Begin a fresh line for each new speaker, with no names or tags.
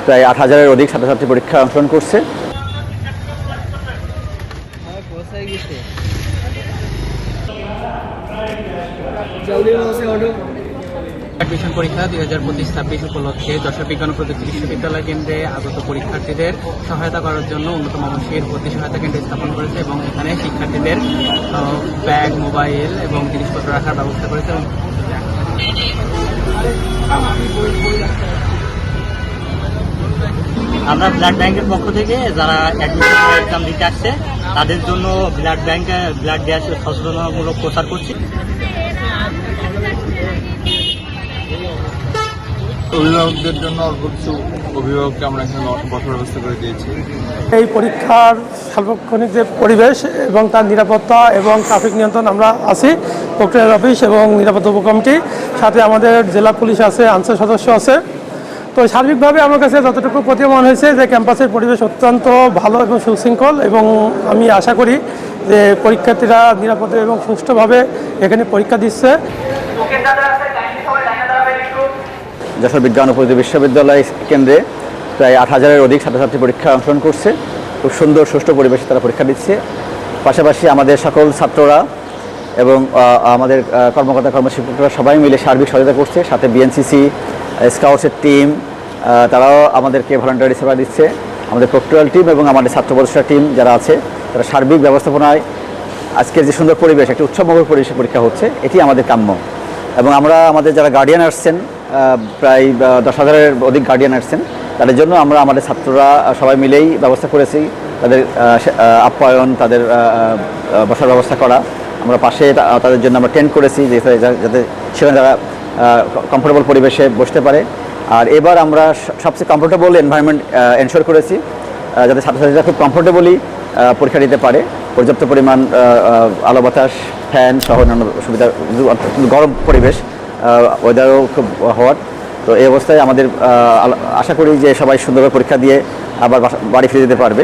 প্রায় ৮,০০০-এর অধিক ছাত্রছাত্রী পরীক্ষায় অংশগ্রহণ করছে।
অ্যাডমিশন পরীক্ষা 2025-26 উপলক্ষে যশোর বিজ্ঞান ও প্রযুক্তি বিশ্ববিদ্যালয় কেন্দ্রে আগত পরীক্ষার্থীদের সহায়তা করার জন্য উন্নত মানসিক ভর্তি সহায়তা কেন্দ্র স্থাপন করেছে এবং এখানে শিক্ষার্থীদের ব্যাগ, মোবাইল এবং জিনিসপত্র রাখার ব্যবস্থা করেছে।
আমরা ব্লাড ব্যাংকের পক্ষ থেকে যারা অ্যাডমিশন এক্সাম দিতে আসছে তাদের জন্য ব্লাড দেওয়ার সচেতনতামূলক প্রচার করছি।
অভিভাবকদের জন্য অল্প কিছু অভিভাবককে আমরা এখানে বসার ব্যবস্থা করে দিয়েছি।
এই পরীক্ষার সার্বক্ষণিক যে পরিবেশ এবং তার নিরাপত্তা এবং ট্রাফিক নিয়ন্ত্রণ আমরা আছি, প্রক্রিয়ার অফিস এবং নিরাপত্তা উপকমিটি, সাথে আমাদের জেলা পুলিশ আছে, আনসার সদস্য আছে। তো সার্বিকভাবে আমার কাছে যতটুকু প্রতীয়মান হয়েছে যে ক্যাম্পাসের পরিবেশ অত্যন্ত ভালো এবং সুশৃঙ্খল, এবং আমি আশা করি যে পরীক্ষার্থীরা নিরাপদে এবং সুষ্ঠুভাবে এখানে পরীক্ষা দিচ্ছে।
যশোর বিজ্ঞান ও প্রযুক্তি বিশ্ববিদ্যালয় কেন্দ্রে প্রায় ৮,০০০-এর অধিক ছাত্রছাত্রী পরীক্ষায় অংশগ্রহণ করছে। খুব সুন্দর সুষ্ঠু পরিবেশে তারা পরীক্ষা দিচ্ছে। পাশাপাশি আমাদের সকল ছাত্ররা এবং আমাদের কর্মকর্তা কর্মশিক্ষকরা সবাই মিলে সার্বিক সহায়তা করছে। সাথে বিএনসিসি, স্কাউটসের টিম, তারাও আমাদেরকে ভলান্টারি সেবা দিচ্ছে। আমাদের প্রক্টোরিয়াল টিম এবং আমাদের ছাত্র প্রতিষ্ঠা টিম যারা আছে, তারা সার্বিক ব্যবস্থাপনায় আজকের যে সুন্দর পরিবেশ, একটি উৎসবমুখর পরিবেশে পরীক্ষা হচ্ছে, এটি আমাদের কাম্য। এবং আমরা আমাদের যারা গার্ডিয়ান আসছেন, প্রায় 10,000-এর অধিক গার্ডিয়ান আসছেন, তাদের জন্য আমরা আমাদের ছাত্ররা সবাই মিলেই ব্যবস্থা করেছি। তাদের আপ্যায়ন, তাদের বসার ব্যবস্থা করা, আমরা পাশে তাদের জন্য আমরা টেন্ট করেছি যাতে সেখানে তারা কমফোর্টেবল পরিবেশে বসতে পারে। আর এবার আমরা সবচেয়ে কমফোর্টেবল এনভায়রনমেন্ট এনশোর করেছি যাতে ছাত্রছাত্রীরা খুব কমফোর্টেবলি পরীক্ষা দিতে পারে। পর্যাপ্ত পরিমাণ আলো বাতাস, ফ্যান সহ অন্যান্য সুবিধা, গরম পরিবেশ, ওয়েদারও খুব হট। তো এই অবস্থায় আমাদের আশা করি যে সবাই সুন্দরভাবে পরীক্ষা দিয়ে আবার বাড়ি ফিরে যেতে পারবে।